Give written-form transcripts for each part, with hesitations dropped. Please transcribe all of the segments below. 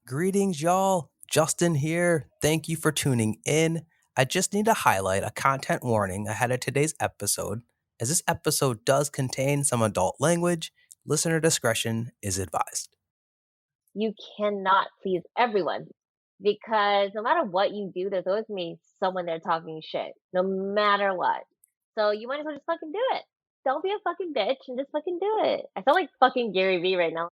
Greetings, y'all. Justin here. Thank you for tuning in. I just need to highlight a content warning ahead of today's episode, as this episode does contain some adult language. Listener discretion is advised. You cannot please everyone because no matter what you do, there's always gonna be someone there talking shit, no matter what. So you might as well just fucking do it. Don't be a fucking bitch and just fucking do it. I sound like fucking Gary Vee right now.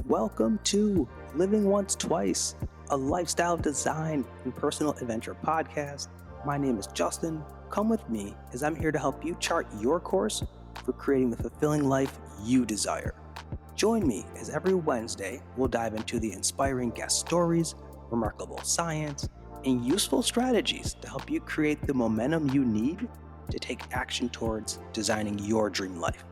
Welcome to Living Once Twice, a lifestyle design and personal adventure podcast. My name is Justin. Come with me as I'm here to help you chart your course for creating the fulfilling life you desire. Join me as every Wednesday we'll dive into the inspiring guest stories, remarkable science, and useful strategies to help you create the momentum you need to take action towards designing your dream life.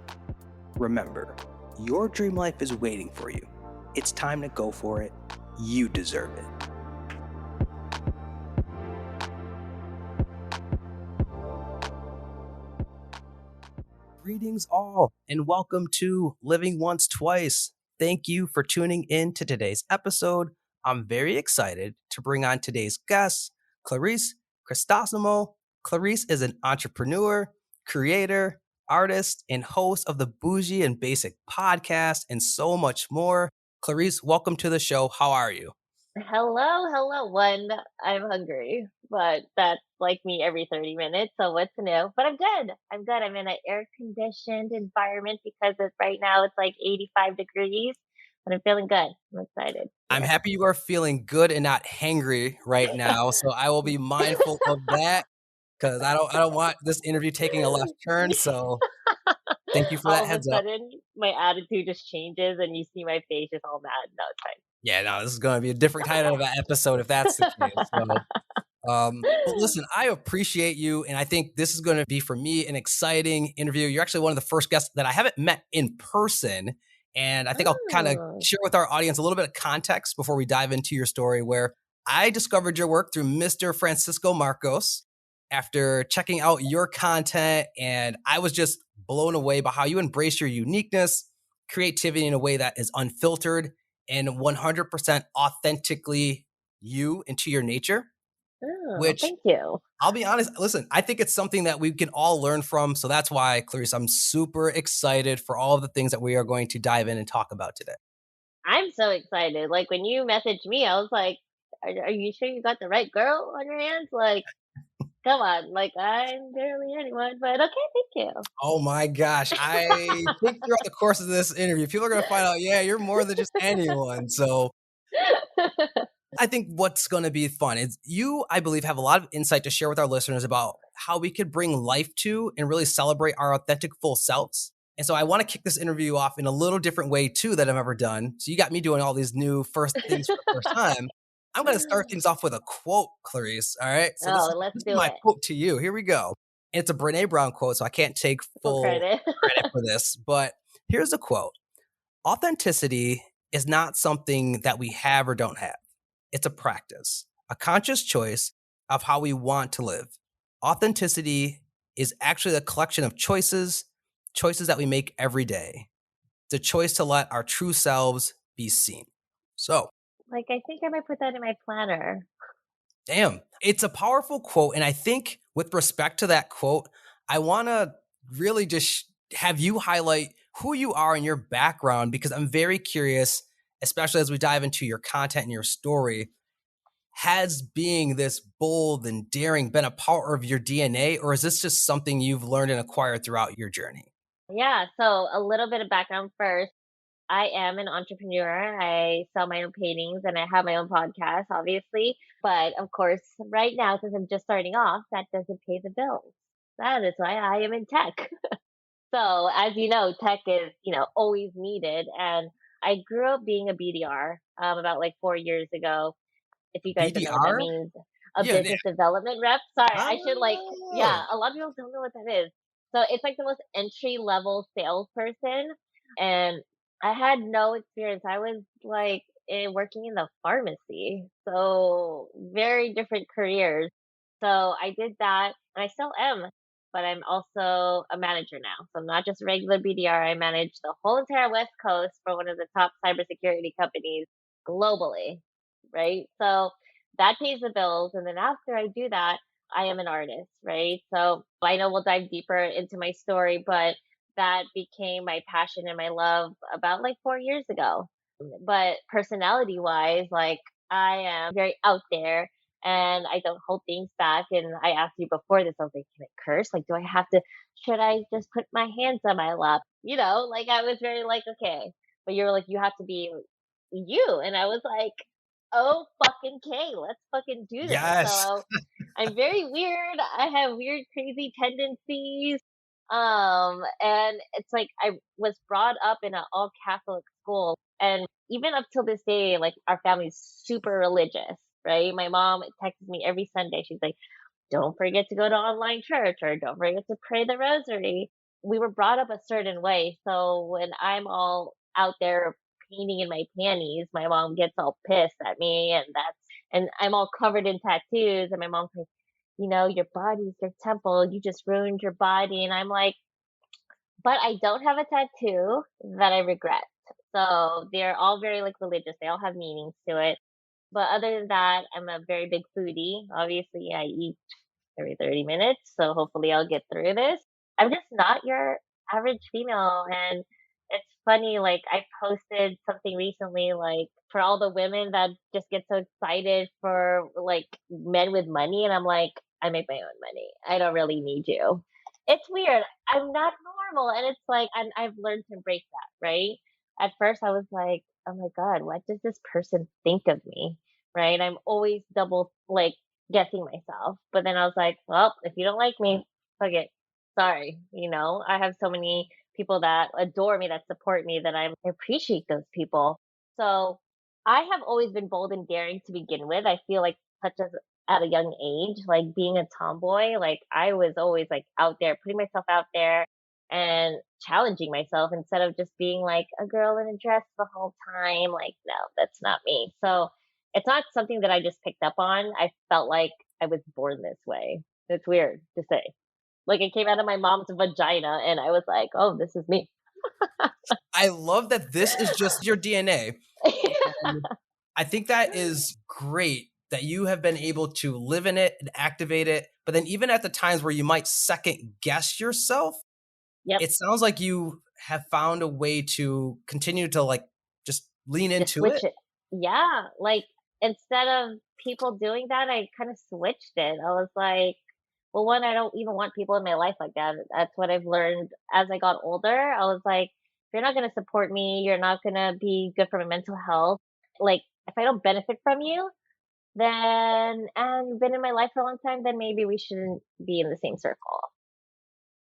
Remember, your dream life is waiting for you. It's time to go for it. You deserve it. Greetings all, and welcome to Living Once Twice. Thank you for tuning in to today's episode. I'm very excited to bring on today's guest, Clarice Crisostomo. Clarice is an entrepreneur, creator, artist, and host of the Boujee and Basic podcast, and so much more. Clarice, welcome to the show. How are you? Hello. One, I'm hungry, but that's like me every 30 minutes. So what's new? But I'm good. I'm in an air conditioned environment because right now it's like 85 degrees, but I'm feeling good. I'm excited. I'm happy you are feeling good and not hangry right now. So I will be mindful of that because I don't want this interview taking a left turn. So thank you for that All of a heads up. sudden, my attitude just changes, and you see my face just all mad. No, it's fine. Yeah, no, this is going to be a different kind of an episode if that's the case. So, but listen, I appreciate you, and I think this is going to be for me an exciting interview. You're actually one of the first guests that I haven't met in person, and I think I'll kind of share with our audience a little bit of context before we dive into your story. Where I discovered your work through Mr. Francisco Marcos after checking out your content, and I was just blown away by how you embrace your uniqueness, creativity in a way that is unfiltered and 100% authentically you into your nature. Which, thank you. I'll be honest, listen, I think it's something that we can all learn from. So that's why, Clarice, I'm super excited for all of the things that we are going to dive in and talk about today. I'm so excited. Like when you messaged me, I was like, are you sure you got the right girl on your hands? Like, come on. Like, I'm barely anyone, but okay, thank you. Oh my gosh. I think throughout the course of this interview, people are going to find out, yeah, you're more than just anyone. So I think what's going to be fun is you, I believe, have a lot of insight to share with our listeners about how we could bring life to and really celebrate our authentic full selves. And so I want to kick this interview off in a little different way too that I've ever done. So you got me doing all these new first things for the first time. I'm going to start things off with a quote, Clarice. All right. So let's this do is my it. quote to you. Here we go. And it's a Brene Brown quote, so I can't take full credit for this. But here's the quote. Authenticity is not something that we have or don't have. It's a practice, a conscious choice of how we want to live. Authenticity is actually a collection of choices that we make every day. It's a choice to let our true selves be seen. So, like, I think I might put that in my planner. Damn, it's a powerful quote. And I think with respect to that quote, I want to really just have you highlight who you are and your background, because I'm very curious, especially as we dive into your content and your story. Has being this bold and daring been a part of your DNA, or is this just something you've learned and acquired throughout your journey? Yeah, so a little bit of background first. I am an entrepreneur. I sell my own paintings and I have my own podcast, obviously. But of course, right now, since I'm just starting off, that doesn't pay the bills. That is why I am in tech. So as you know, tech is, always needed. And I grew up being a BDR about like 4 years ago. If you guys don't know what that BDR? means, a Yeah, business development rep. Sorry, I should Oh. a lot of people don't know what that is. So it's like the most entry level salesperson. And I had no experience. I was like working in the pharmacy. So very different careers. So I did that and I still am, but I'm also a manager now. So I'm not just a regular BDR. I manage the whole entire West Coast for one of the top cybersecurity companies globally, right? So that pays the bills. And then after I do that, I am an artist, right? So I know we'll dive deeper into my story, but that became my passion and my love about like 4 years ago. But personality wise, like I am very out there and I don't hold things back. And I asked you before this, I was like, can I curse? Like, do I have to, should I just put my hands on my lap? Like I was very like, okay. But you're like, you have to be you. And I was like, oh, fucking K, let's fucking do this. Yes. So I'm very weird. I have weird, crazy tendencies. And it's like I was brought up in an all Catholic school. And even up till this day, like our family's super religious, right? My mom texts me every Sunday. She's like, don't forget to go to online church or don't forget to pray the rosary. We were brought up a certain way. So when I'm all out there painting in my panties, my mom gets all pissed at me and I'm all covered in tattoos and my mom's like, your body's your temple. You just ruined your body. And I'm like, but I don't have a tattoo that I regret. So they're all very like religious. They all have meanings to it. But other than that, I'm a very big foodie. Obviously, I eat every 30 minutes. So hopefully I'll get through this. I'm just not your average female. And it's funny, like I posted something recently, like for all the women that just get so excited for like men with money. And I'm like, I make my own money. I don't really need you. It's weird. I'm not normal. And it's like, and I've learned to embrace that, right? At first I was like, oh my God, what does this person think of me? Right. I'm always double like guessing myself. But then I was like, well, if you don't like me, fuck it. Sorry. I have so many people that adore me, that support me, that I appreciate those people. So I have always been bold and daring to begin with. I feel like such as at a young age, like being a tomboy, like I was always like out there, putting myself out there and challenging myself instead of just being like a girl in a dress the whole time. Like, no, that's not me. So it's not something that I just picked up on. I felt like I was born this way. It's weird to say. Like it came out of my mom's vagina and I was like, oh, this is me. I love that this is just your DNA. And I think that is great that you have been able to live in it and activate it. But then even at the times where you might second guess yourself, Yep. it sounds like you have found a way to continue to like just lean Just into switch it. it. Yeah. Like instead of people doing that, I kind of switched it. I was like, well, one, I don't even want people in my life like that. That's what I've learned as I got older. I was like, if you're not going to support me, you're not going to be good for my mental health. Like, if I don't benefit from you, then, and you've been in my life for a long time, then maybe we shouldn't be in the same circle.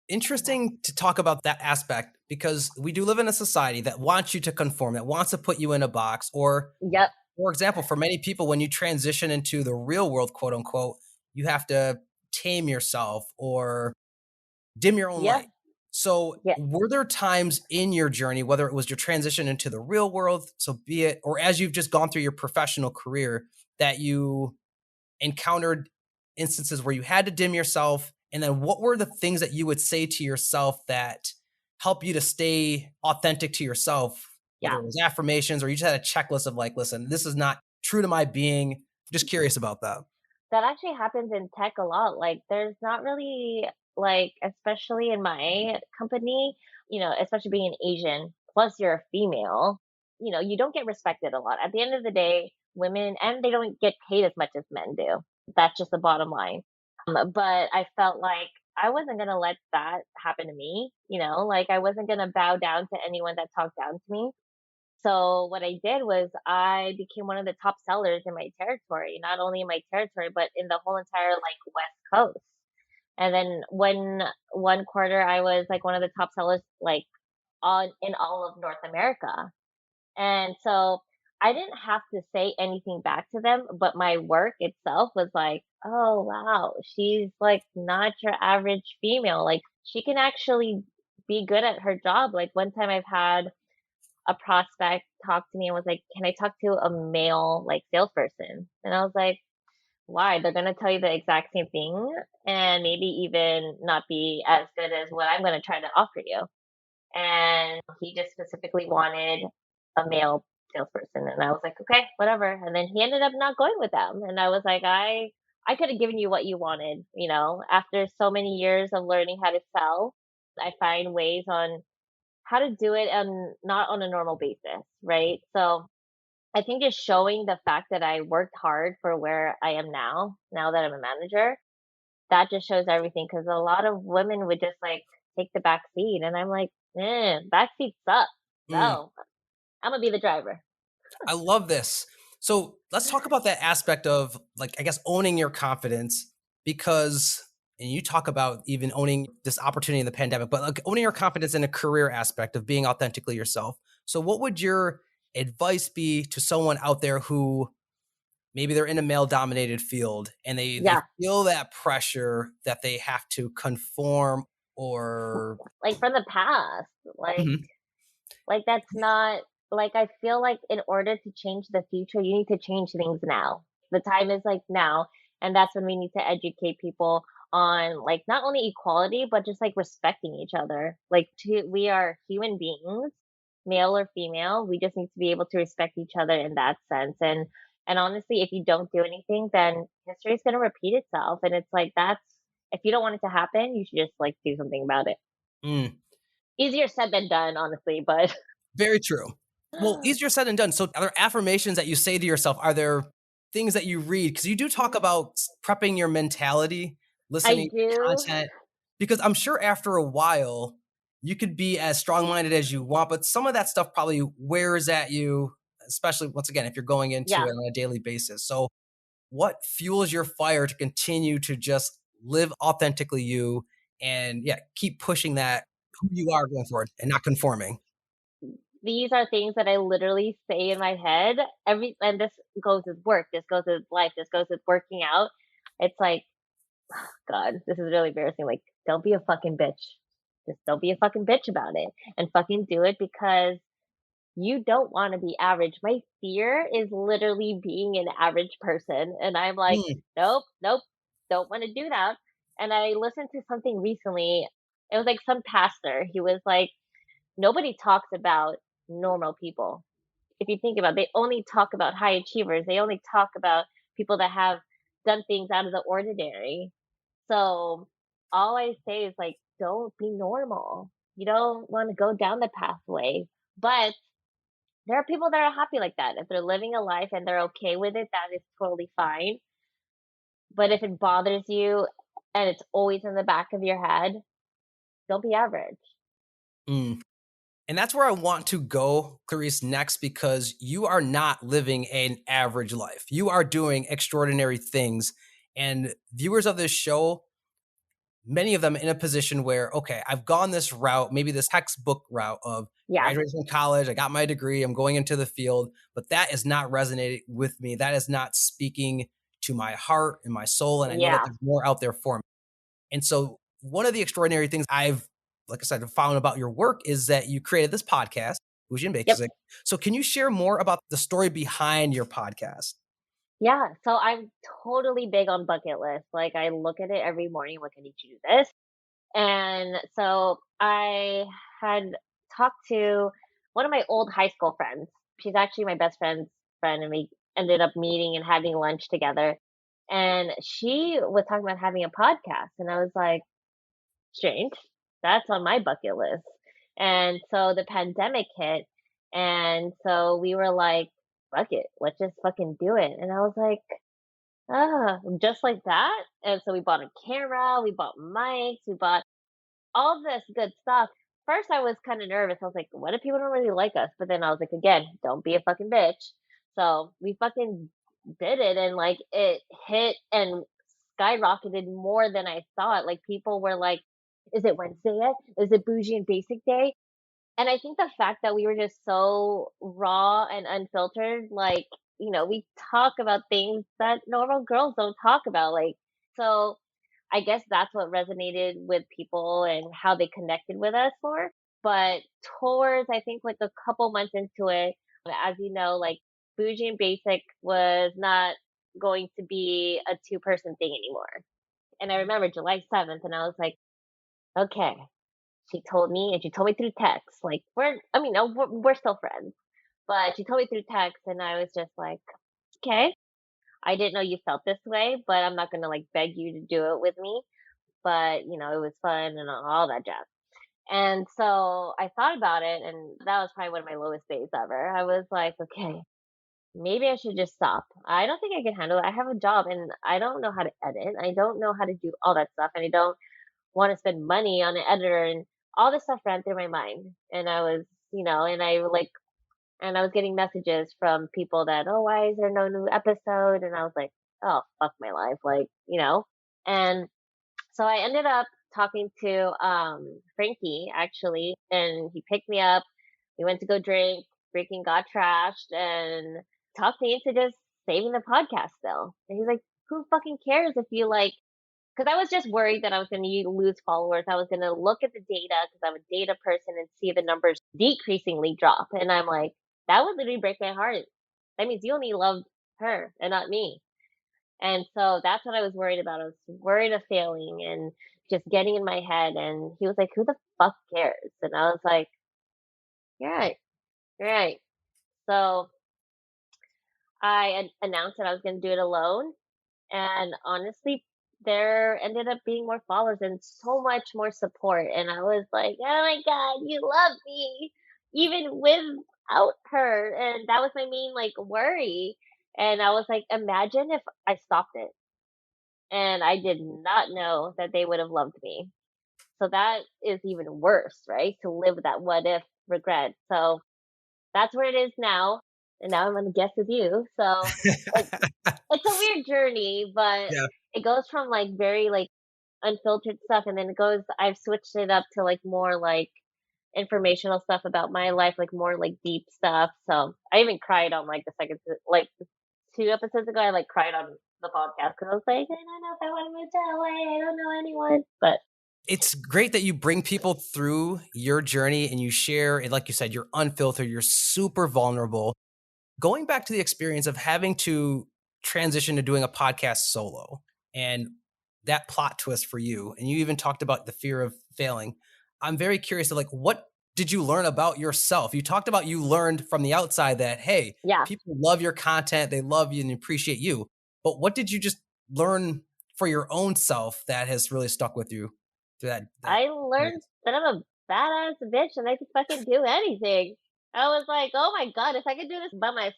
Interesting to talk about that aspect because we do live in a society that wants you to conform, that wants to put you in a box. Or, Yep. for example, for many people, when you transition into the real world, quote unquote, you have to tame yourself or dim your own Yep. light. So, Yeah. were there times in your journey, whether it was your transition into the real world, so be it, or as you've just gone through your professional career, that you encountered instances where you had to dim yourself? And then what were the things that you would say to yourself that help you to stay authentic to yourself, whether Yeah. it was affirmations or you just had a checklist of like, listen, this is not true to my being. Just curious about that. That actually happens in tech a lot. Like, there's not really, like, especially in my company, especially being an Asian, plus you're a female, you don't get respected a lot. At the end of the day, women, and they don't get paid as much as men do. That's just the bottom line. But I felt like I wasn't going to let that happen to me, like I wasn't going to bow down to anyone that talked down to me. So what I did was I became one of the top sellers in my territory, not only in my territory, but in the whole entire like West Coast. And then when one quarter I was like one of the top sellers like on in all of North America. And so I didn't have to say anything back to them, but my work itself was like, oh wow, she's like not your average female. Like she can actually be good at her job. Like one time I've had a prospect talked to me and was like, "Can I talk to a male like salesperson?" And I was like, "Why? They're gonna tell you the exact same thing and maybe even not be as good as what I'm gonna try to offer you." And he just specifically wanted a male salesperson, and I was like, "Okay, whatever." And then he ended up not going with them, and I was like, I could have given you what you wanted, you know. After so many years of learning how to sell, I find ways on how to do it and not on a normal basis, right? So I think just showing the fact that I worked hard for where I am now that I'm a manager, that just shows everything. Because a lot of women would just, like, take the back seat, and I'm like, back seat sucks. Mm. So, Imma be the driver." I love this. So let's talk about that aspect of, like, I guess, owning your confidence, because, and you talk about even owning this opportunity in the pandemic, but like owning your confidence in a career aspect of being authentically yourself. So what would your advice be to someone out there who maybe they're in a male dominated field and they Yeah, feel that pressure that they have to conform or like, from the past, like Mhm. that's not like, I feel like in order to change the future, you need to change things now. The time is, like, now, and that's when we need to educate people on, like, not only equality, but just, like, respecting each other. Like, we are human beings, male or female, we just need to be able to respect each other in that sense, and honestly, if you don't do anything, then history is gonna repeat itself, and it's like, that's if you don't want it to happen, you should just, like, do something about it. Mm. Easier said than done, honestly, but Very true. Well, easier said than done. So, are there affirmations that you say to yourself? Are there things that you read? Because you do talk about prepping your mentality, I listening to do. content, because I'm sure after a while, you could be as strong minded as you want, but some of that stuff probably wears at you, especially once again, if you're going into Yeah. it on a daily basis. So, what fuels your fire to continue to just live authentically you and, yeah, keep pushing that who you are going forward and not conforming? These are things that I literally say in my head and this goes with work, this goes with life, this goes with working out. It's like, God, this is really embarrassing. Like, don't be a fucking bitch. Just don't be a fucking bitch about it and fucking do it because you don't want to be average. My fear is literally being an average person. And I'm like, Mm, nope, nope, don't want to do that. And I listened to something recently. It was like some pastor. He was like, nobody talks about normal people. If you think about it, they only talk about high achievers. They only talk about people that have done things out of the ordinary. So all I say is like, don't be normal. You don't want to go down the pathway. But there are people that are happy like that. If they're living a life and they're okay with it, that is totally fine. But if it bothers you and it's always in the back of your head, don't be average. mm. And that's where I want to go, Clarice, next, because you are not living an average life. You are doing extraordinary things. And viewers of this show, many of them in a position where, okay, I've gone this route, maybe this textbook route of Yeah. graduating from college, I got my degree, I'm going into the field, but that is not resonating with me. That is not speaking to my heart and my soul. And I know that Yeah. there's more out there for me. And so one of the extraordinary things I've, like I said, found about your work is that you created this podcast, Boujee and Yep. Basic. So can you share more about the story behind your podcast? Yeah, so I'm totally big on bucket lists. Like, I look at it every morning, like, I need to do this. And so I had talked to one of my old high school friends. She's actually my best friend's friend, and we ended up meeting and having lunch together. And she was talking about having a podcast, and I was like, strange. That's on my bucket list. And so the pandemic hit, and so we were like, fuck it, let's just fucking do it. And I was like, just like that? And so we bought a camera, we bought mics, we bought all this good stuff. First, I was kind of nervous. I was like, what if people don't really like us? But then I was like, again, don't be a fucking bitch. So we fucking did it, and like it hit and skyrocketed more than I thought. Like people were like, is it Wednesday yet? Is it Bougie and Basic Day? And I think the fact that we were just so raw and unfiltered, like, we talk about things that normal girls don't talk about. Like, so I guess that's what resonated with people and how they connected with us more. But towards, I think, like a couple months into it, as you know, like Boujee and Basic was not going to be a two-person thing anymore. And I remember July 7th, and I was like, okay. She told me, and she told me through text. Like I mean, no, we're still friends, but she told me through text, and I was just like, okay. I didn't know you felt this way, but I'm not gonna like beg you to do it with me. But it was fun and all that jazz. And so I thought about it, and that was probably one of my lowest days ever. I was like, okay, maybe I should just stop. I don't think I can handle it. I have a job, and I don't know how to edit. I don't know how to do all that stuff, and I don't want to spend money on an editor, and all this stuff ran through my mind. And I was, and I was getting messages from people that, oh, why is there no new episode? And I was like, oh, fuck my life. And so I ended up talking to Frankie actually, and he picked me up. We went to go drink, freaking got trashed, and talked me into just saving the podcast still. And he's like, who fucking cares if you like, because I was just worried that I was going to lose followers. I was going to look at the data because I'm a data person and see the numbers decreasingly drop. And I'm like, that would literally break my heart. That means you only love her and not me. And so that's what I was worried about. I was worried of failing and just getting in my head. And he was like, who the fuck cares? And I was like, you're right. You're right. So I announced that I was going to do it alone. And honestly, there ended up being more followers and so much more support. And I was like, oh my God, you love me, even without her. And that was my main like worry. And I was like, imagine if I stopped it and I did not know that they would have loved me. So that is even worse, right? To live with that what if regret. So that's where it is now. And now I'm going to guess with you. So it, it's a weird journey, but Yeah. it goes from like very like unfiltered stuff, and then I've switched it up to like more like informational stuff about my life, like more like deep stuff. So I even cried on like the second, like 2 episodes ago, I like cried on the podcast because I was like, I don't know if I want to move to LA. I don't know anyone, but It's great that you bring people through your journey and you share, and like you said, you're unfiltered, you're super vulnerable. Going back to the experience of having to transition to doing a podcast solo and that plot twist for you, and you even talked about the fear of failing. I'm very curious to like, what did you learn about yourself? You talked about you learned from the outside that, hey, yeah, people love your content, they love you and appreciate you. But what did you just learn for your own self that has really stuck with you through that I learned experience? that I'm a badass bitch and I can fucking do anything. I was like, oh my God, if I could do this by myself,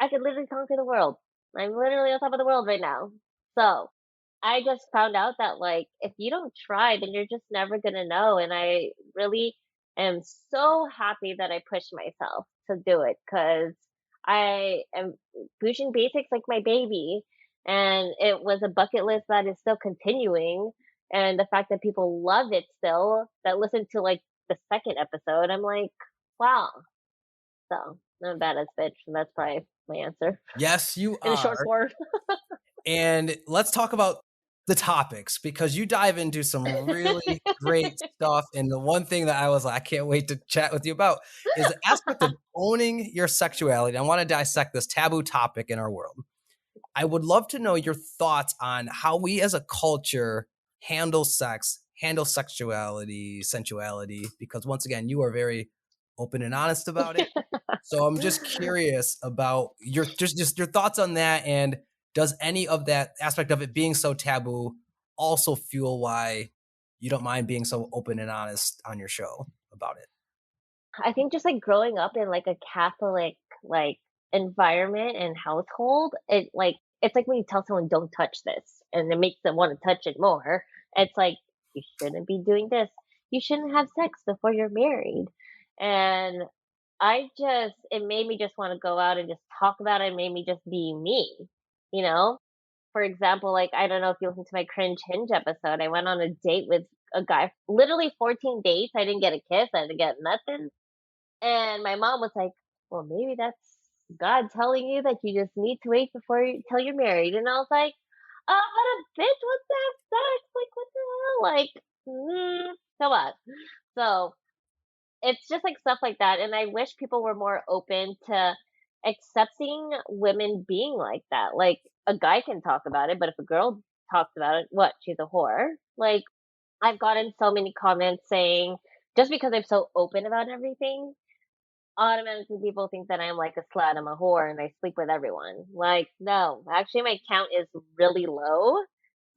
I could literally conquer the world. I'm literally on top of the world right now. So I just found out that like if you don't try, then you're just never gonna know. And I really am so happy that I pushed myself to do it because I am Boujee Basics like my baby, and it was a bucket list that is still continuing. And the fact that people love it still, that listen to like the second episode, I'm like, wow. So I'm a badass bitch, and that's probably my answer Yes, you in a short are. form. And let's talk about the topics because you dive into some really great stuff. And the one thing that I was like, I can't wait to chat with you about is the aspect of owning your sexuality. I want to dissect this taboo topic in our world. I would love to know your thoughts on how we as a culture handle sex, handle sexuality, sensuality, because once again, you are very open and honest about it. So I'm just curious about your just your thoughts on that, and does any of that aspect of it being so taboo also fuel why you don't mind being so open and honest on your show about it? I think just like growing up in like a Catholic like environment and household, it's like when you tell someone don't touch this and it makes them want to touch it more. It's like you shouldn't be doing this. You shouldn't have sex before you're married. And it made me just want to go out and just talk about it. It made me just be me, you know? For example, like I don't know if you listened to my cringe hinge episode. I went on a date with a guy, literally 14 dates. I didn't get a kiss. I didn't get nothing. And my mom was like, "Well, maybe that's God telling you that you just need to wait till you're married." And I was like, but a bitch, what's that sex? Like, what the hell? Like, come on." So it's just like stuff like that. And I wish people were more open to accepting women being like that. Like a guy can talk about it, but if a girl talks about it, what? She's a whore. Like I've gotten so many comments saying just because I'm so open about everything, automatically people think that I'm like a slut, I'm a whore, and I sleep with everyone. Like, no, actually, my count is really low.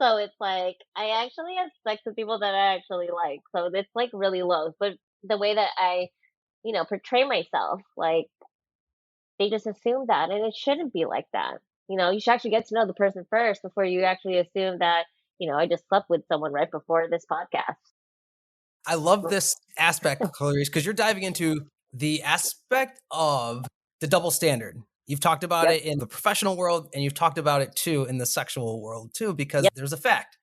So it's like I actually have sex with people that I actually like. So it's like really low. But the way that I, portray myself, like they just assume that, and it shouldn't be like that. You should actually get to know the person first before you actually assume that, I just slept with someone right before this podcast. I love this aspect, Clarice, because you're diving into the aspect of the double standard. You've talked about Yep. it in the professional world, and you've talked about it too in the sexual world too, because Yep. there's a fact.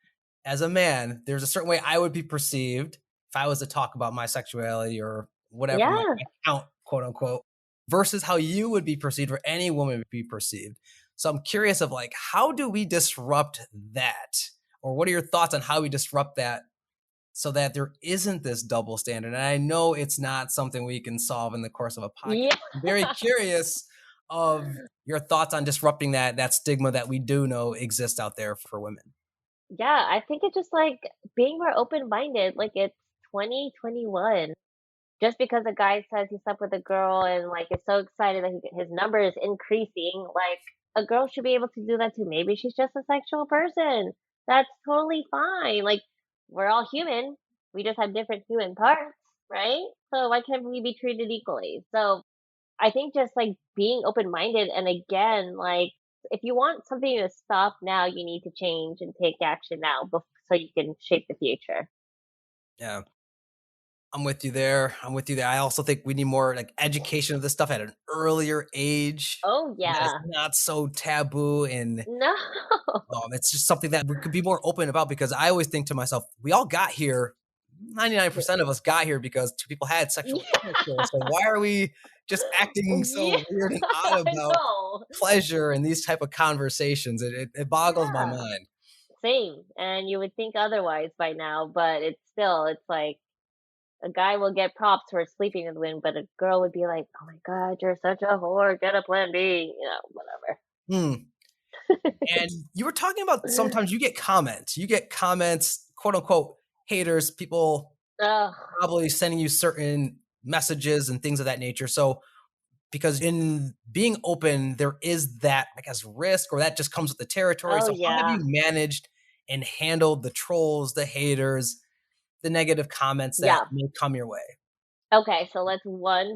As a man, there's a certain way I would be perceived if I was to talk about my sexuality or whatever Yeah. my count, quote unquote, versus how you would be perceived or any woman would be perceived. So I'm curious of like, how do we disrupt that? Or what are your thoughts on how we disrupt that so that there isn't this double standard? And I know it's not something we can solve in the course of a podcast. Yeah. I'm very curious of your thoughts on disrupting that stigma that we do know exists out there for women. Yeah, I think it's just like being more open-minded. Like it's 2021. Just because a guy says he slept with a girl and like is so excited that his number is increasing, like a girl should be able to do that too. Maybe she's just a sexual person. That's totally fine. Like we're all human. We just have different human parts, right? So why can't we be treated equally? So I think just like being open-minded, and again, like if you want something to stop now, you need to change and take action now so you can shape the future. Yeah. I'm with you there. I'm with you there. I also think we need more like education of this stuff at an earlier age. Oh That is yeah. not so taboo, and No. it's just something that we could be more open about, because I always think to myself, we all got here. 99% of us got here because two people had sexual intercourse. So why are we just acting Yeah, so weird and odd I about know. pleasure and these type of conversations? It boggles my Yeah, mind. same. And you would think otherwise by now, but it's like a guy will get props for sleeping with women, but a girl would be like, "Oh my God, you're such a whore. Get a plan B." Whatever. Hmm. And you were talking about sometimes you get comments. You get comments, quote unquote, haters, people Ugh. probably sending you certain messages and things of that nature. So, because in being open, there is that, I guess, risk, or that just comes with the territory. Oh So, how have yeah. you managed and handled the trolls, the haters, the negative comments that Yeah. may come your way? Okay, so let's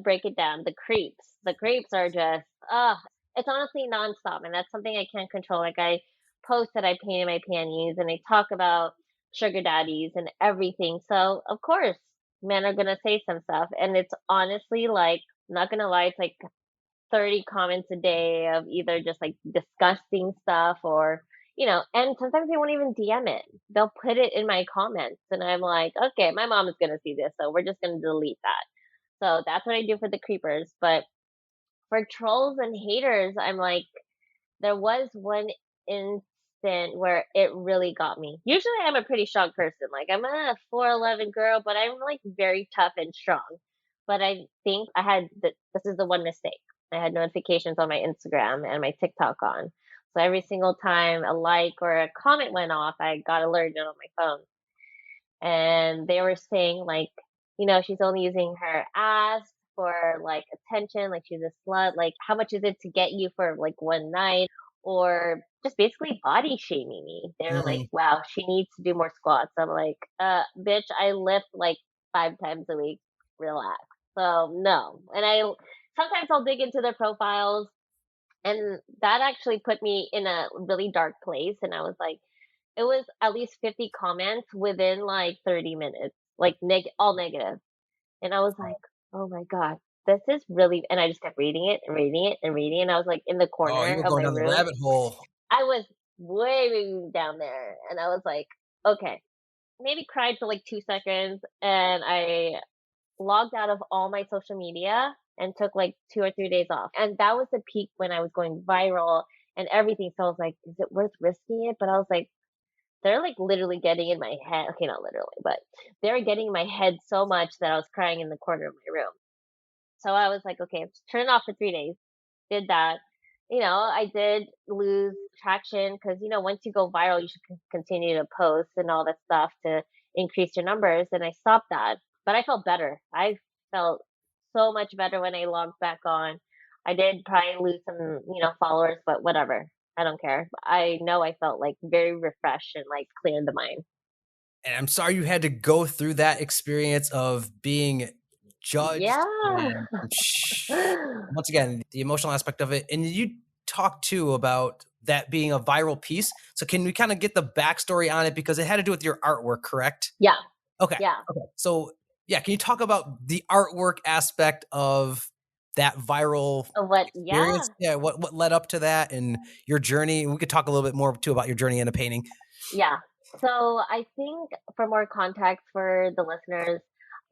break it down. The creeps. The creeps are just it's honestly nonstop, and that's something I can't control. Like I post that I painted my panties and I talk about sugar daddies and everything. So of course men are gonna say some stuff. And it's honestly like, not gonna lie, it's like 30 comments a day of either just like disgusting stuff or and sometimes they won't even DM it. They'll put it in my comments and I'm like, okay, my mom is gonna see this, so we're just gonna delete that. So that's what I do for the creepers. But for trolls and haters, I'm like, there was one instant where it really got me. Usually I'm a pretty strong person. Like I'm a 4'11" girl, but I'm like very tough and strong. But I think this is the one mistake. I had notifications on my Instagram and my TikTok on. So every single time a like or a comment went off, I got alerted on my phone. And they were saying like, she's only using her ass for like attention, like she's a slut, like how much is it to get you for like one night? Or just basically body shaming me. They were like, Mm, wow, she needs to do more squats. I'm like, bitch, I lift like 5 times a week. Relax. So no. And I sometimes I'll dig into their profiles, and that actually put me in a really dark place. And I was like, it was at least 50 comments within like 30 minutes, like all negative. And I was like, oh my God, this is really, and I just kept reading it and reading it and reading it. And I was like in the oh, you corner were of going my down the room. rabbit hole. I was way down there. And I was like, okay, maybe cried for like 2 seconds. And I logged out of all my social media and took like 2 or 3 days off. And that was the peak when I was going viral and everything. So I was like, is it worth risking it? But I was like, they're like literally getting in my head. Okay, not literally, but they were getting in my head so much that I was crying in the corner of my room. So I was like, okay, turn it off for 3 days. Did that. I did lose traction because, once you go viral, you should continue to post and all that stuff to increase your numbers. And I stopped that. But I felt better. I felt so much better when I logged back on. I did probably lose some, followers, but whatever. I don't care. I know I felt like very refreshed and like clear in the mind. And I'm sorry you had to go through that experience of being judged Yeah. and once again, the emotional aspect of it. And you talked too about that being a viral piece. So can we kind of get the backstory on it because it had to do with your artwork, correct? Yeah. Okay. Yeah. Okay. So yeah, can you talk about the artwork aspect of that viral What? experience? Yeah. Yeah, what led up to that and your journey? We could talk a little bit more too about your journey into painting. Yeah. So I think for more context for the listeners,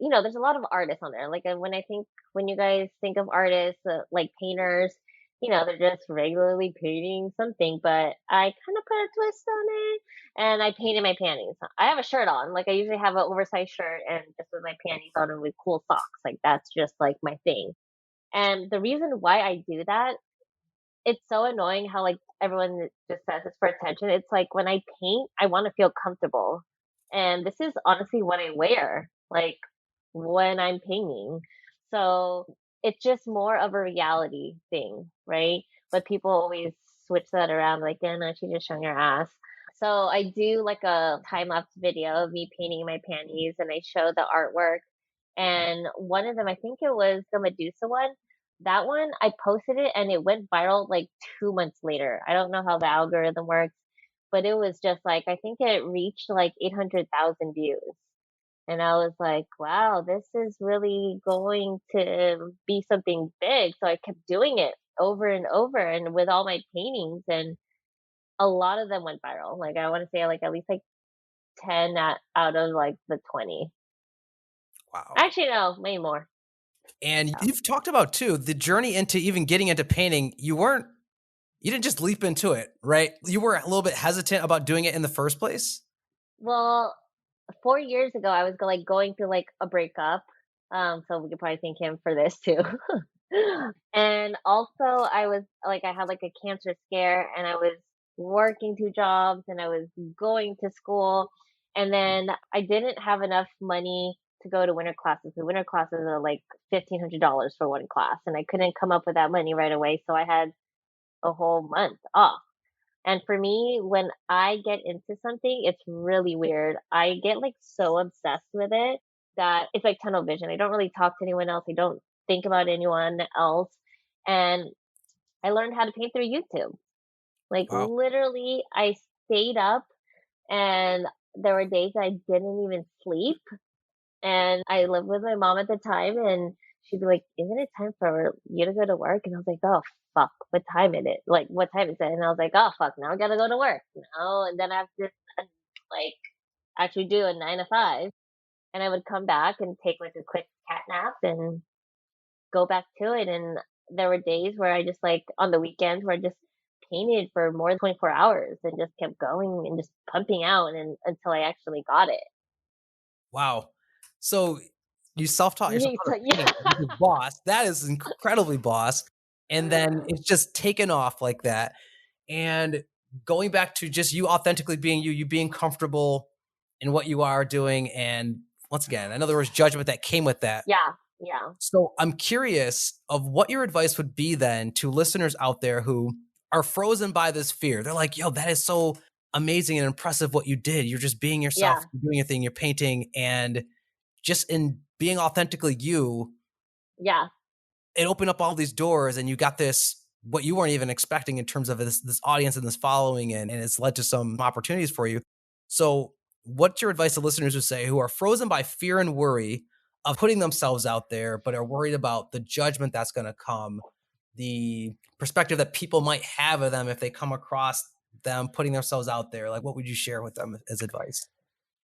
there's a lot of artists on there. Like when you guys think of artists, like painters, they're just regularly painting something, but I kind of put a twist on it and I painted my panties. I have a shirt on. Like I usually have an oversized shirt and just with my panties on and with cool socks. Like that's just like my thing. And the reason why I do that, it's so annoying how, like, everyone just says it's for attention. It's like when I paint, I wanna feel comfortable, and this is honestly what I wear, like, when I'm painting. So, it's just more of a reality thing, right? But people always switch that around, like, "Yeah, no, she's just showing her ass." So, I do, like, a time-lapse video of me painting my panties, and I show the artwork, and one of them, I think it was the Medusa one, that one, I posted it and it went viral like 2 months later. I don't know how the algorithm works, but it was just like I think it reached like 800,000 views. And I was like, "Wow, this is really going to be something big." So I kept doing it over and over and with all my paintings and a lot of them went viral. Like I want to say like at least like 10 out of like the 20. Wow. Actually, no, maybe more. And Yeah. you've talked about too the journey into even getting into painting. You didn't just leap into it, right? You were a little bit hesitant about doing it in the first place. Well, 4 years ago, I was like going through like a breakup. So we could probably thank him for this too. And also I was like I had like a cancer scare and I was working 2 jobs and I was going to school and then I didn't have enough money to go to winter classes. The winter classes are like $1,500 for one class and I couldn't come up with that money right away. So I had a whole month off. And for me, when I get into something, it's really weird. I get like so obsessed with it that it's like tunnel vision. I don't really talk to anyone else. I don't think about anyone else. And I learned how to paint through YouTube. Like Wow. literally, I stayed up and there were days I didn't even sleep and I lived with my mom at the time, and she'd be like, "Isn't it time for you to go to work?" And I was like, "Oh fuck, what time is it? Like, what time is it?" And I was like, "Oh fuck, now I gotta go to work." And then I have to like actually do a 9 to 5, and I would come back and take like a quick cat nap and go back to it. And there were days where I just like on the weekends where I just painted for more than 24 hours and just kept going and just pumping out and until I actually got it. Wow. So you self-taught yourself how to paint, Yeah. which is boss. That is incredibly boss. And then it's just taken off like that. And going back to just you authentically being you, you being comfortable in what you are doing. And once again, I know there was judgment that came with that. Yeah, yeah, So I'm curious of what your advice would be then to listeners out there who are frozen by this fear. They're like, yo, that is so amazing and impressive what you did. You're just being yourself, yeah, you're doing your thing, you're painting, and just in being authentically you, yeah, it opened up all these doors and you got this what you weren't even expecting in terms of this audience and this following and it's led to some opportunities for you. So what's your advice to listeners who say who are frozen by fear and worry of putting themselves out there but are worried about the judgment that's going to come, the perspective that people might have of them if they come across them putting themselves out there? Like what would you share with them as advice?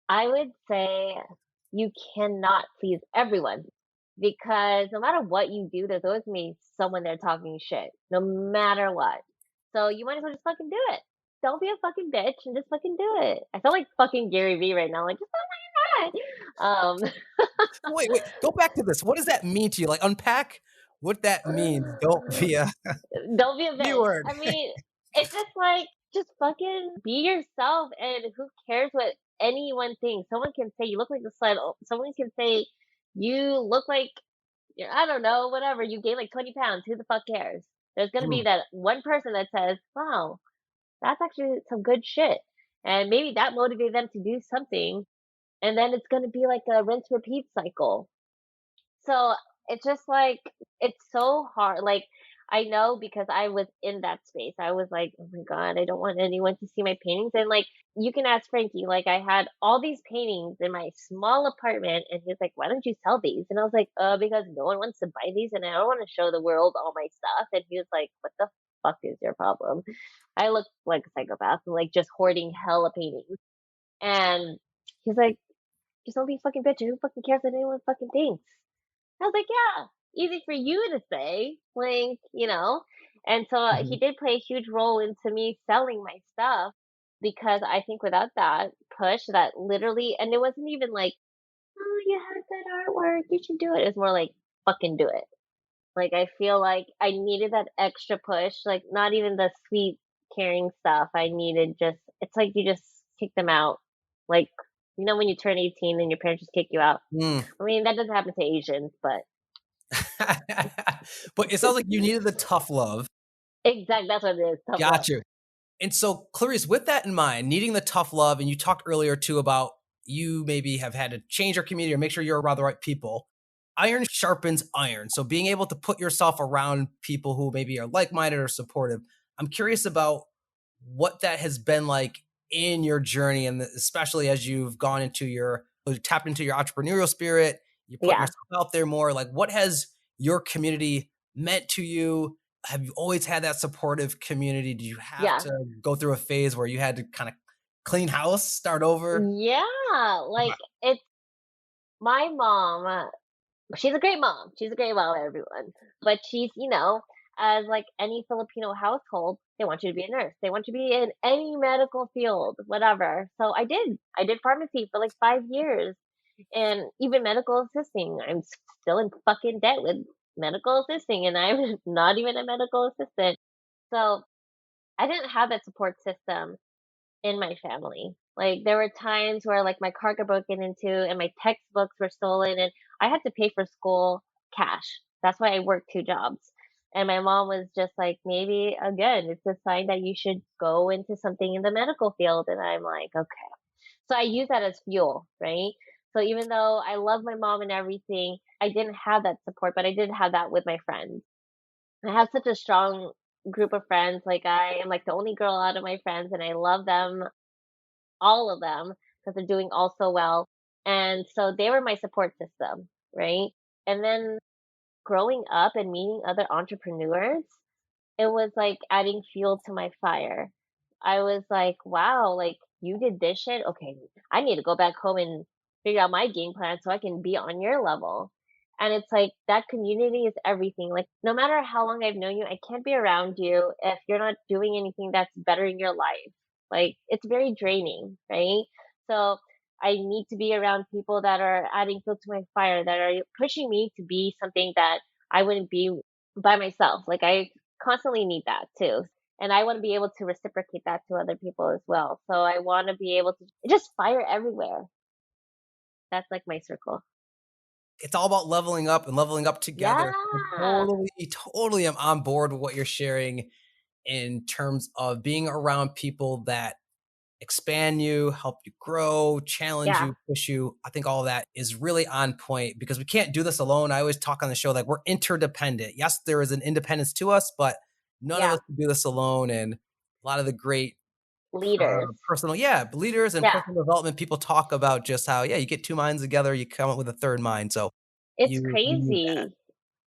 I would say you cannot please everyone because no matter what you do, there's always gonna be someone there talking shit, no matter what. So you might as well just fucking do it. don't be a fucking bitch and just fucking do it. I feel like fucking Gary Vee right now, like, just oh my god. Wait, go back to this. What does that mean to you? Like, unpack what that means. Don't be a Don't be a B bitch. word. I mean, it's just like, just fucking be yourself, and who cares what anyone thinks? Someone can say you look like the sun. Someone can say you look like, yeah, I don't know, whatever. You gained like 20 pounds. Who the fuck cares? There's gonna be Mm, that one person that says, "Wow, that's actually some good shit," and maybe that motivated them to do something, and then it's gonna be like a rinse repeat cycle. So, it's just like it's so hard, like, I know because I was in that space. I was like, "Oh my god, I don't want anyone to see my paintings," and, like, you can ask Frankie, like, I had all these paintings in my small apartment, and he's like, "Why don't you sell these?" And I was like, because no one wants to buy these, and I don't wanna show the world all my stuff," and he was like, "What the fuck is your problem?" I look like a psychopath, like, just hoarding hella paintings, and he's like, "Just don't be a fucking bitch, and who fucking cares what anyone fucking thinks?" I was like, "Yeah, easy for you to say," like, And so he mhm, did play a huge role into me selling my stuff because I think without that push, that literally, and it wasn't even like, "Oh, you had good artwork, you should do it." It's more like, "Fucking do it." Like, I feel like I needed that extra push, like, not even the sweet, caring stuff. I needed just, it's like you just kick them out. Like, when you turn 18 and your parents just kick you out. mm. I mean, that doesn't happen to Asians, but But it sounds like you needed the tough love. exactly, that's what it is, tough love. Gotcha. And so, Clarice, with that in mind, needing the tough love, and you talked earlier too about you maybe have had to change your community or make sure you're around the right people. Iron sharpens iron. So, being able to put yourself around people who maybe are like minded or supportive, I'm curious about what that has been like in your journey, and especially as you've gone into tapped into your entrepreneurial spirit, you're putting Yeah, yourself out there more. Like, what has your community meant to you? Have you always had that supportive community? Did you have yeah, to go through a phase where you had to kind of clean house, start over? yeah, like, Okay. it's my mom. She's a great mom. She's a great mom, everyone. But she's, as like any Filipino household, they want you to be a nurse. They want you to be in any medical field, whatever. So I did. I did pharmacy for like 5 years and even medical assisting. I'm still in fucking debt with medical assisting and I'm not even a medical assistant. So I didn't have that support system in my family. Like there were times where like my car got broken into and my textbooks were stolen and I had to pay for school cash. That's why I worked 2 jobs. And my mom was just like, maybe again, it's a sign that you should go into something in the medical field. And I'm like, okay. So I use that as fuel, right? So even though I love my mom and everything, I didn't have that support, but I did have that with my friends. I have such a strong group of friends. Like I am like the only girl out of my friends and I love them, all of them, because they're doing all so well. And so they were my support system, right? And then growing up and meeting other entrepreneurs, it was like adding fuel to my fire. I was like, wow, like you did this shit. Okay, I need to go back home and figure out my game plan so I can be on your level. And it's like that community is everything. Like, no matter how long I've known you, I can't be around you if you're not doing anything that's bettering your life. Like, it's very draining, right? So, I need to be around people that are adding fuel to my fire, that are pushing me to be something that I wouldn't be by myself. Like, I constantly need that too. And I want to be able to reciprocate that to other people as well. So I want to be able to just fire everywhere. That's like my circle. It's all about leveling up and leveling up together. I Yeah. totally am on board with what you're sharing in terms of being around people that expand you, help you grow, challenge Yeah. you, push you. I think all of that is really on point because we can't do this alone. I always talk on the show like we're interdependent. Yes, there is an independence to us, but none of us Yeah. can do this alone. And a lot of the great Leaders. leaders and Yeah. personal development people talk about just how, yeah, you get two minds together, you come up with a third mind. So It's you need that. crazy.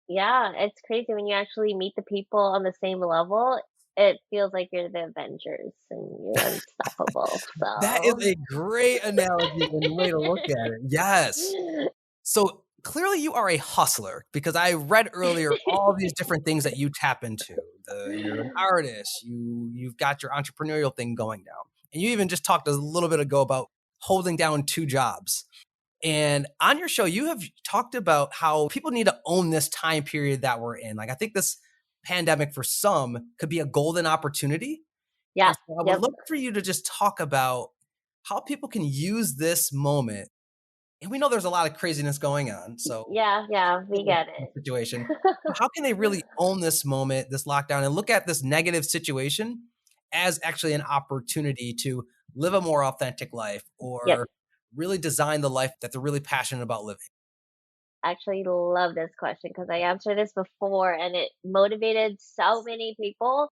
Yeah. It's crazy when you actually meet the people on the same level. It feels like you're the Avengers and you're unstoppable. That is So, a great analogy and way to look at it. Yes. So clearly you are a hustler because I read earlier all these different things that you tap into. you're an artist, you've got your entrepreneurial thing going down. And you even just talked a little bit ago about holding down 2 jobs. And on your show, you have talked about how people need to own this time period that we're in. Like, I think this pandemic for some could be a golden opportunity. Yeah. And so I would Yep. love for you to just talk about how people can use this moment. And we know there's a lot of craziness going on. So Yeah. Yeah. We get it. situation. But how can they really own this moment, this lockdown, and look at this negative situation as actually an opportunity to live a more authentic life Yep. or really design the life that they're really passionate about living? Actually love this question because I answered this before and it motivated so many people.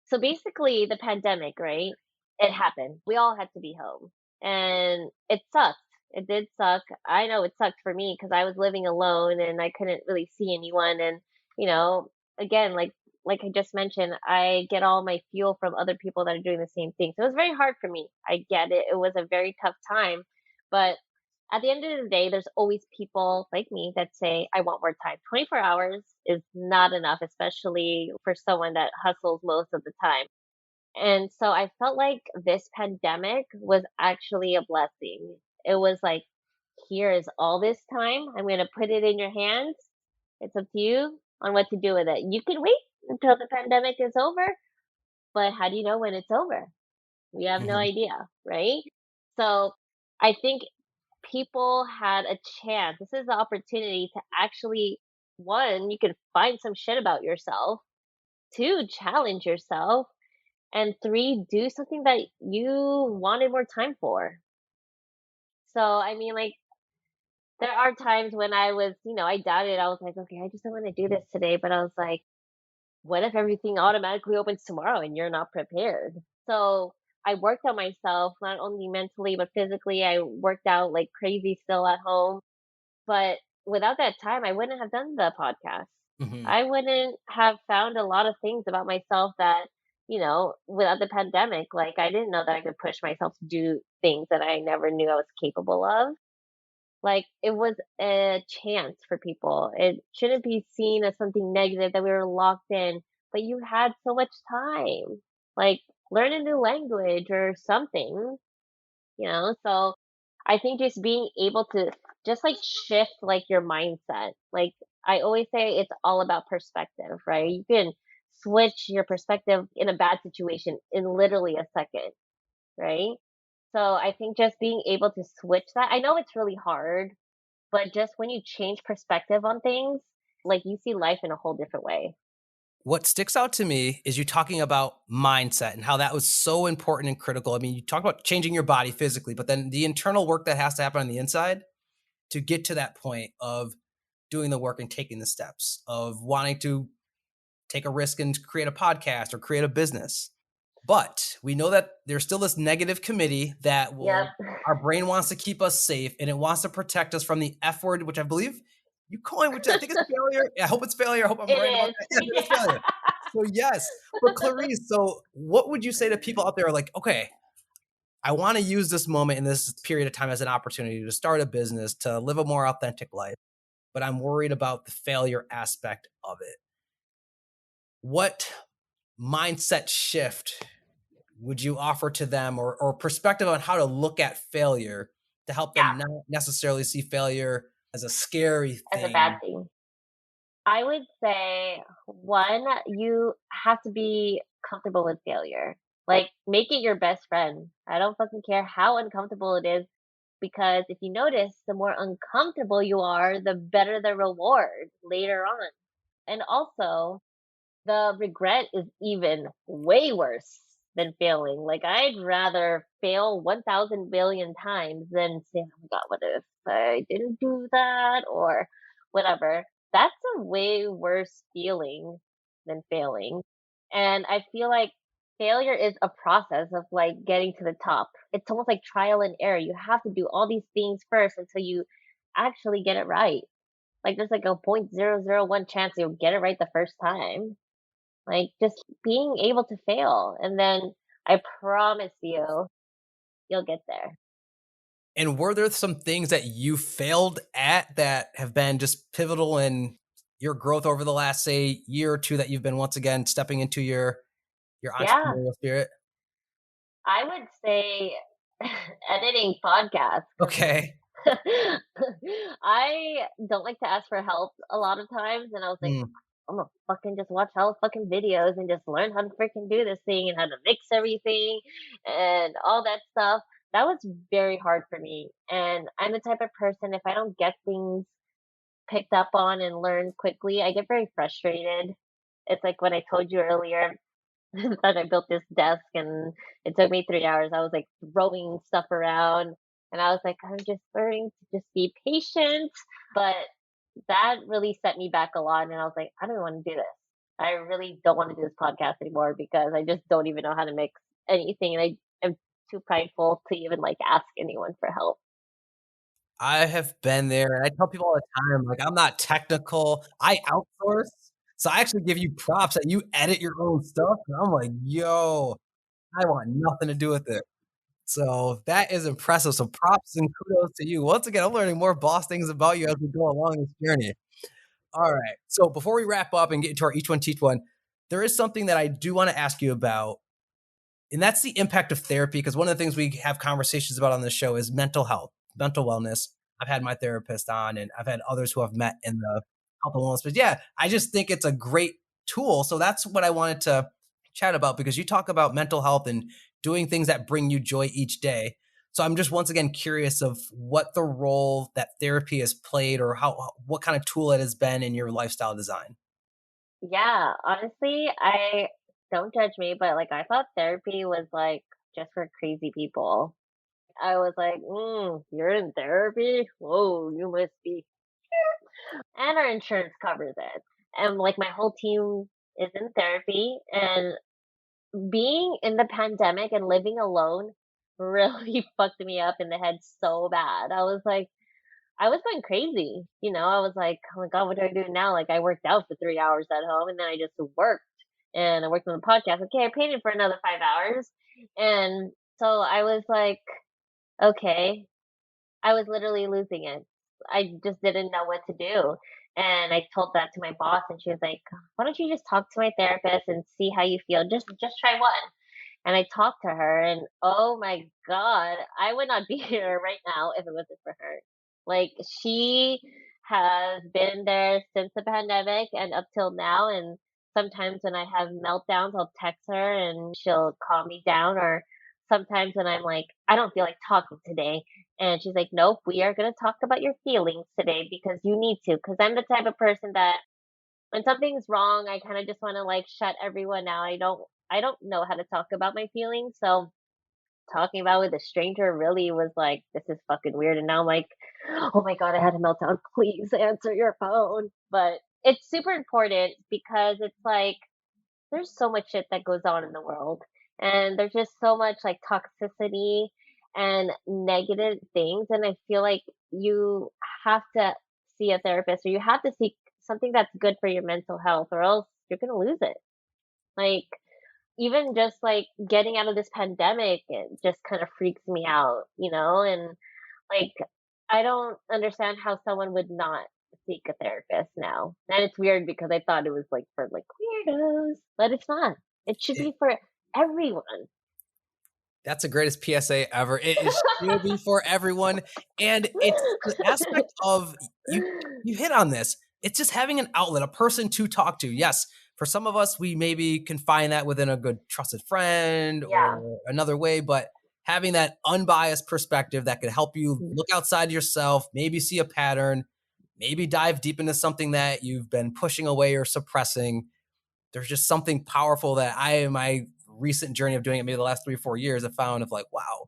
So basically, the pandemic, right? It happened. We all had to be home, and it sucked. It did suck. I know it sucked for me because I was living alone and I couldn't really see anyone. And you know, again, like I just mentioned, I get all my fuel from other people that are doing the same thing. So it was very hard for me. I get it. It was a very tough time, but at the end of the day, there's always people like me that say, I want more time. 24 hours is not enough, especially for someone that hustles most of the time. And so I felt like this pandemic was actually a blessing. It was like, here is all this time. I'm going to put it in your hands. It's up to you on what to do with it. You can wait until the pandemic is over, but how do you know when it's over? We have no Mhm. idea, right? So I think people had a chance. This is the opportunity to actually, one, you can find some shit about yourself, two, challenge yourself, and three, do something that you wanted more time for. So, I mean, like, there are times when I was, I doubted. I was like, okay, I just don't want to do this today. But I was like, what if everything automatically opens tomorrow and you're not prepared? So I worked on myself, not only mentally, but physically. I worked out like crazy still at home. But without that time, I wouldn't have done the podcast. Mhm. I wouldn't have found a lot of things about myself that, without the pandemic, like I didn't know that I could push myself to do things that I never knew I was capable of. Like it was a chance for people. It shouldn't be seen as something negative that we were locked in, but you had so much time. Like learn a new language or something, So I think just being able to just like shift like your mindset. Like I always say it's all about perspective, right? You can switch your perspective in a bad situation in literally a second, right? So I think just being able to switch that. I know it's really hard, but just when you change perspective on things, like you see life in a whole different way. What sticks out to me is you talking about mindset and how that was so important and critical. I mean, you talk about changing your body physically, but then the internal work that has to happen on the inside to get to that point of doing the work and taking the steps of wanting to take a risk and create a podcast or create a business. But we know that there's still this negative committee that Yep. will, our brain wants to keep us safe and it wants to protect us from the F word, which I believe you coined, which I think is failure. I hope it's failure. I hope I'm right about It that. is. Yes, it is failure. So yes, but Clarice, so what would you say to people out there like, okay, I want to use this moment in this period of time as an opportunity to start a business, to live a more authentic life, but I'm worried about the failure aspect of it. What mindset shift would you offer to them or perspective on how to look at failure to help them Yeah, not necessarily see failure as a scary as a bad thing? thing. I would say one, you have to be comfortable with failure. Like make it your best friend. I don't fucking care how uncomfortable it is because if you notice, the more uncomfortable you are, the better the reward later on. And also, the regret is even way worse than failing. Like I'd rather fail 1,000 billion times than say, "Oh my god, what if I didn't do that?" or whatever. That's a way worse feeling than failing. And I feel like failure is a process of like getting to the top. It's almost like trial and error. You have to do all these things first until you actually get it right. Like there's like a 0.001 chance you'll get it right the first time. Like, just being able to fail, and then I promise you, you'll get there. And were there some things that you failed at that have been just pivotal in your growth over the last, say, year or two that you've been once again stepping into your Yeah, entrepreneurial spirit? I would say editing podcasts because Okay. I don't like to ask for help a lot of times, and I was like, Mm. I'm gonna fucking just watch hell fucking videos and just learn how to freaking do this thing and how to mix everything and all that stuff. That was very hard for me. And I'm the type of person, if I don't get things picked up on and learned quickly, I get very frustrated. It's like when I told you earlier that I built this desk and it took me 3 hours. I was like throwing stuff around and I was like, I'm just learning to just be patient. But that really set me back a lot. And I was like, I don't want to do this. I really don't want to do this podcast anymore because I just don't even know how to mix anything. And I am too prideful to even like ask anyone for help. I have been there, and I tell people all the time, like, I'm not technical. I outsource, so I actually give you props that you edit your own stuff, and I'm like, "Yo, I want nothing to do with it." So that is impressive. So props and kudos to you. Once again, I'm learning more boss things about you as we go along this journey. All right. So before we wrap up and get into our each one teach one, there is something that I do want to ask you about, and that's the impact of therapy. Because one of the things we have conversations about on this show is mental health, mental wellness. I've had my therapist on, and I've had others who I've met in the health and wellness. But yeah, I just think it's a great tool. So that's what I wanted to chat about, because you talk about mental health and doing things that bring you joy each day. So I'm just once again curious of what the role that therapy has played, or how what kind of tool it has been in your lifestyle design. Yeah, honestly, I don't judge me, but like I thought therapy was like just for crazy people. I was like, you're in therapy? Whoa, you must be. And our insurance covers it. And like my whole team is in therapy. And being in the pandemic and living alone really fucked me up in the head so bad. I was like, I was going crazy. I was like, oh my God, what do I do now? Like, I worked out for 3 hours at home and then I just worked and I worked on the podcast. Okay, I painted for another 5 hours. And so I was like, okay, I was literally losing it. I just didn't know what to do. And I told that to my boss and she was like, why don't you just talk to my therapist and see how you feel? Just try one. And I talked to her and oh my God, I would not be here right now if it wasn't for her. Like she has been there since the pandemic and up till now. And sometimes when I have meltdowns, I'll text her and she'll calm me down. Or sometimes when I'm like, I don't feel like talking today. And she's like, nope, we are going to talk about your feelings today because you need to. Because I'm the type of person that when something's wrong, I kind of just want to like shut everyone out. I don't know how to talk about my feelings, so talking about with a stranger really was like, this is fucking weird. And now I'm like, oh my God, I had a meltdown. Please answer your phone. But it's super important because it's like there's so much shit that goes on in the world. And there's just so much like toxicity and negative things. And I feel like you have to see a therapist or you have to seek something that's good for your mental health or else you're going to lose it. Like, even just like getting out of this pandemic, it just kind of freaks me out. And like, I don't understand how someone would not seek a therapist now. And it's weird because I thought it was like for like weirdos, but it's not. It should It be for everyone. That's the greatest PSA ever. It should be for everyone, and it's the aspect of you hit on this. It's just having an outlet, a person to talk to. Yes, for some of us, we maybe can find that within a good trusted friend Yeah. or another way, but having that unbiased perspective that can help you look outside yourself, maybe see a pattern, maybe dive deep into something that you've been pushing away or suppressing. There's just something powerful that I, in my recent journey of doing it, maybe the last 3 or 4 years, have found of like, wow,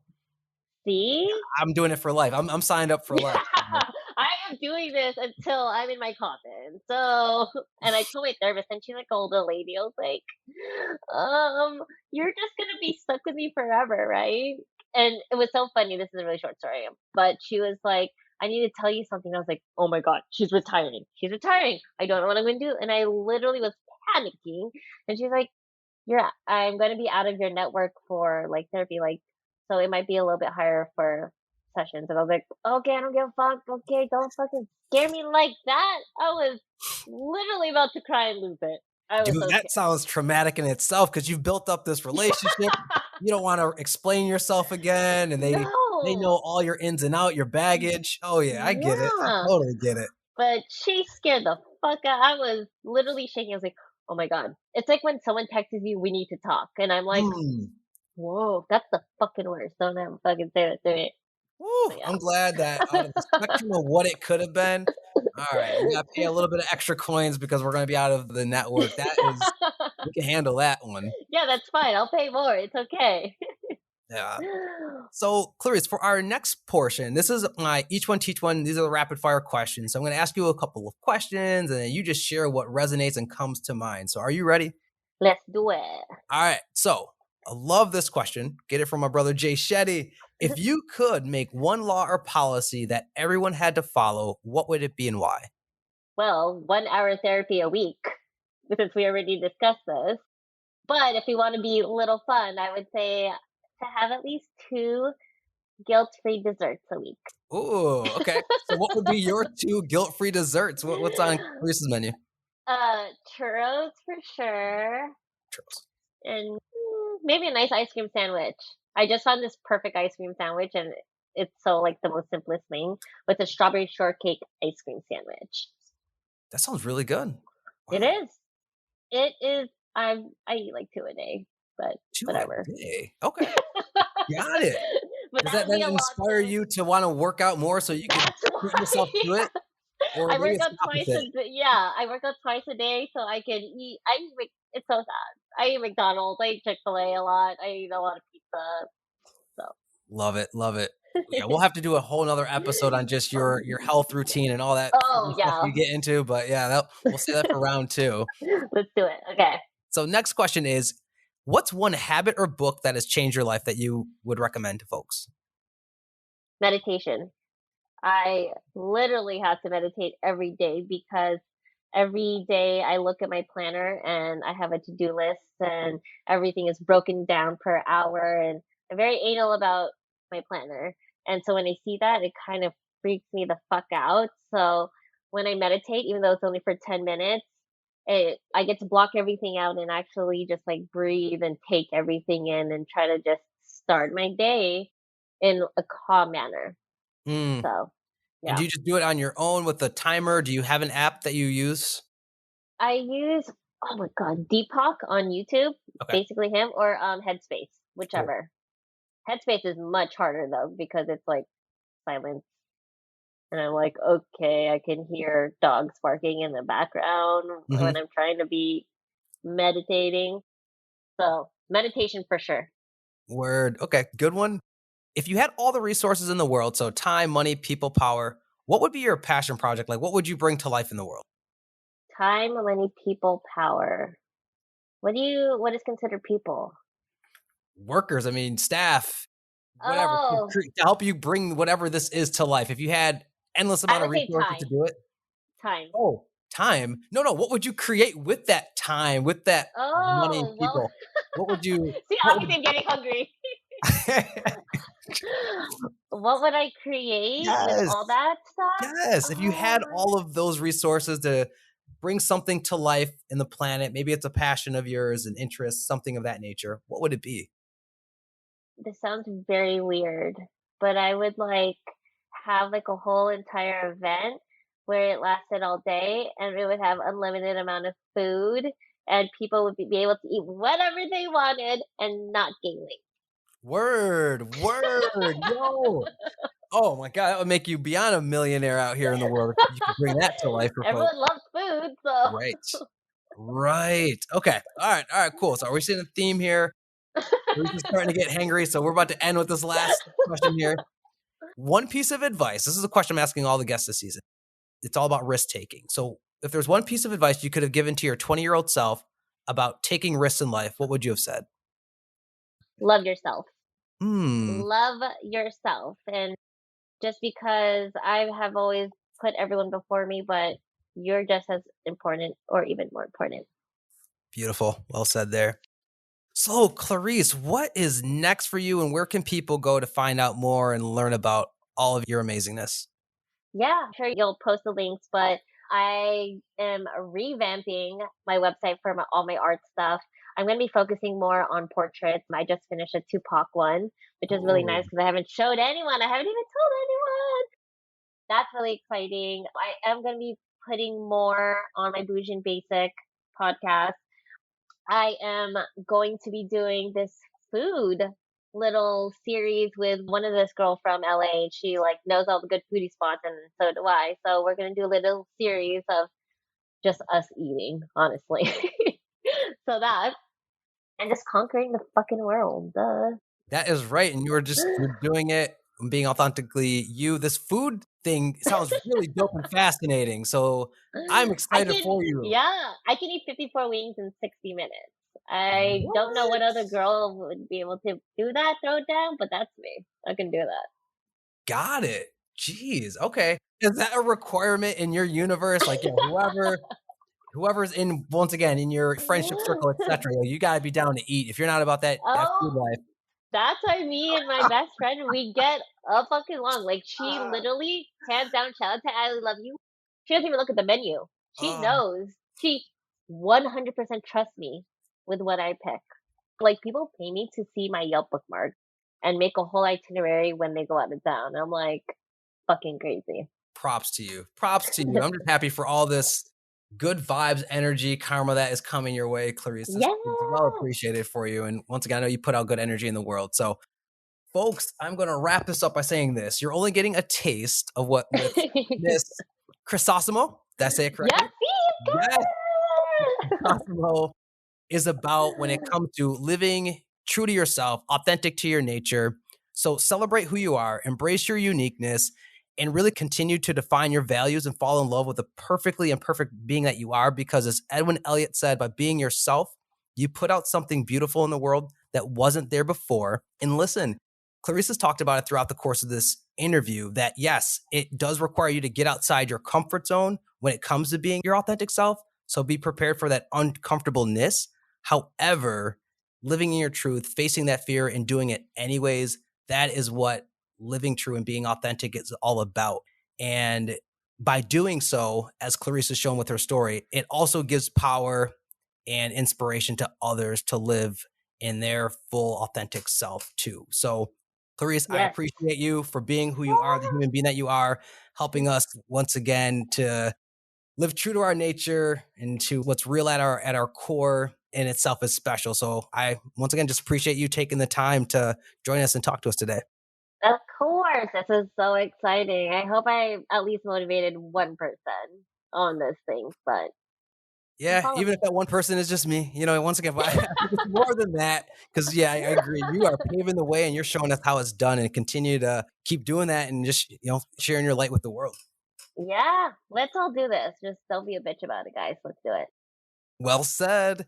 See? I'm doing it for life. I'm signed up for Yeah, life. I am doing this until I'm in my coffin. So, and I told my therapist, and she's like an older lady. I was like, you're just gonna be stuck with me forever, right? And it was so funny. This is a really short story, but she was like, I need to tell you something. I was like, oh my God, she's retiring. She's retiring. I don't know what I'm gonna do. And I literally was panicking. And she's like, I'm gonna be out of your network for like therapy, like, so it might be a little bit higher for sessions. And I was like, okay, I don't give a fuck. Okay, don't fucking scare me like that. I was literally about to cry and lose it. I was Dude, so that sounds traumatic in itself because you've built up this relationship. scared. You don't want to explain yourself again, and they know No. all your ins and out, your baggage. Oh yeah, I get it. I Yeah. totally get it. But she scared the fuck out. I was literally shaking. I was like, oh my God. It's like when someone texts you, we need to talk. And I'm like, Hmm. whoa, that's the fucking worst. Don't ever fucking say that to me. Woo, But I'm glad that out of the spectrum of what it could have been, all right, we gotta pay a little bit of extra coins because we're gonna be out of the network. That is, yeah. we can handle that one. Yeah, that's fine. I'll pay more. It's okay. Yeah. So, Clarice, for our next portion, this is my each one teach one. These are the rapid fire questions. So I'm going to ask you a couple of questions, and then you just share what resonates and comes to mind. So, are you ready? Let's do it. All right. So, I love this question. Get it from my brother Jay Shetty. If you could make one law or policy that everyone had to follow, what would it be and why? Well, 1 hour therapy a week, since we already discussed this. But if you want to be a little fun, I would say to have at least two guilt-free desserts a week. Ooh, okay. So, what would be your two guilt-free desserts? What's on Clarice's menu? Churros for sure, Churros. and maybe a nice ice cream sandwich. I just found this perfect ice cream sandwich, and it's so like the most simplest thing with a strawberry shortcake ice cream sandwich. That sounds really good. It Wow. is. It is. I eat like two a day, but Two a whatever. day. Okay. Got it. But Does that that would then be a lot inspire to. you to wanna work out more so you could That's treat why. yourself to it? Or I maybe work it's out the twice opposite? a day. Yeah, I work out twice a day so I can eat. It's so sad. I eat McDonald's. I eat Chick-fil-A a lot. I eat a lot of pizza. So. Love it, love it. Yeah, we'll have to do a whole nother episode on just your health routine and all that Oh fun stuff yeah. you get into, but yeah, that we'll say that for round 2. Let's do it. Okay. So next question is, what's one habit or book that has changed your life that you would recommend to folks? Meditation. I literally have to meditate every day because every day I look at my planner and I have a to-do list and everything is broken down per hour and I'm very anal about my planner. And so when I see that, it kind of freaks me the fuck out. So when I meditate, even though it's only for 10 minutes, I get to block everything out and actually just like breathe and take everything in and try to just start my day in a calm manner. Mm, So, and yeah. do you just do it on your own with a timer? Do you have an app that you use? I use, oh my god, Deepak on YouTube, Okay, basically him, or Headspace, cool. whichever. Headspace is much harder though because it's like silence, and I'm like, okay, I can hear dogs barking in the background when Mhm. I'm trying to be meditating. So meditation for sure. Word. Okay, good one. If you had all the resources in the world, so time, money, people, power, what would be your passion project? Like, what would you bring to life in the world? Time, money, people, power. What is considered people? Workers, I mean, staff, whatever, Oh, to help you bring whatever this is to life. If you had endless I amount of would say resources to time. do it. Time. Oh, time. No, no. What would you create with that time, with that money and Oh, well, people? What would you, see, what obviously I'm getting hungry. would, What would I create with yes, all that stuff? yes. If you had Oh, all of those resources to bring something to life in the planet, maybe it's a passion of yours, an interest, something of that nature, what would it be? this sounds very weird, but I would like have like a whole entire event where it lasted all day and it would have unlimited amount of food and people would be able to eat whatever they wanted and not gain weight. Word, word, yo. Oh my God, that would make you beyond a millionaire out here in the world if you could bring that to life for folks. Everyone loves food, so Right. Right. Okay. All right, cool. So are we seeing a theme here? We're just starting to get hangry, so we're about to end with this last question here. One piece of advice. This is a question I'm asking all the guests this season. It's all about risk taking. So if there's one piece of advice you could have given to your 20-year-old self about taking risks in life, what would you have said? love yourself. Hmm. Love yourself. And just because I have always put everyone before me, but you're just as important or even more important. Beautiful. Well said there. So, Clarice, what is next for you and where can people go to find out more and learn about all of your amazingness. Yeah, I'm sure you'll post the links, but I am revamping my website for all my art stuff. I'm going to be focusing more on portraits. I just finished a Tupac one, which is really Ooh, nice because I haven't showed anyone. I haven't even told anyone. That's really exciting. I am going to be putting more on my Boujee Basic podcast. I am going to be doing this food little series with one of this girl from LA. She like knows all the good foodie spots and so do I. So we're gonna do a little series of just us eating, honestly. So that and just conquering the fucking world. Duh. that is right. And you're doing it and being authentically you. This food thing sounds really dope and fascinating. So I'm I excited can for you. yeah, I can eat 54 wings in 60 minutes. I don't know What? what other girl would be able to do that, throw it down, but that's me. I can do that. Got it. Jeez. Okay. Is that a requirement in your universe? Like, yeah, whoever's in once again in your friendship circle, etc. You got to be down to eat. If you're not about that food Oh, life, that's why me and my best friend, we get a fucking long. Like, she literally, hands down, shout out to I love you. She doesn't even look at the menu. She uh, knows. She 100% trusts me with what I pick. Like, people pay me to see my Yelp bookmark and make a whole itinerary when they go out of town. I'm like, fucking crazy. props to you. Props to you. I'm just happy for all this good vibes, energy, karma that is coming your way, Clarice. It's Yeah. well appreciated for you. And once again, I know you put out good energy in the world. So, folks, I'm going to wrap this up by saying this. You're only getting a taste of what with Miss Crisostomo. Did I say it Yes, correctly? see, Yes, girl. Crisostomo is about when it comes to living true to yourself, authentic to your nature. So celebrate who you are, embrace your uniqueness, and really continue to define your values and fall in love with the perfectly imperfect being that you are. Because as Edwin Elliott said, by being yourself, you put out something beautiful in the world that wasn't there before. And listen, Clarice has talked about it throughout the course of this interview that yes, it does require you to get outside your comfort zone when it comes to being your authentic self. So be prepared for that uncomfortableness. However, living in your truth, facing that fear and doing it anyways, that is what living true and being authentic is all about. And by doing so, as Clarice has shown with her story, it also gives power and inspiration to others to live in their full authentic self too. So Clarice, I Yes. appreciate you for being who you are, the human being that you are, helping us once again to live true to our nature and to what's real at our core in itself is special. So I once again just appreciate you taking the time to join us and talk to us today. Of course. This is so exciting. I hope I at least motivated one person on this thing, but that's Yeah, all of even if me. that one person is just me, once again, but I think it's more than that because yeah, I agree. You are paving the way and you're showing us how it's done and continue to keep doing that and just, sharing your light with the world. Yeah, let's all do this. Just don't be a bitch about it, guys. Let's do it. Well said.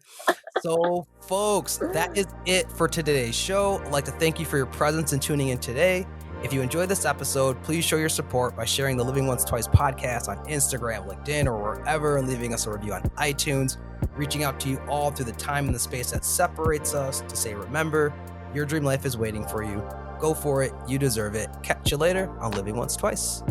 So, folks, that is it for today's show. I'd like to thank you for your presence and tuning in today. If you enjoyed this episode, please show your support by sharing the Living Once Twice podcast on Instagram, LinkedIn, or wherever, and leaving us a review on iTunes. Reaching out to you all through the time and the space that separates us to say, remember, your dream life is waiting for you. Go for it. You deserve it. Catch you later on Living Once Twice.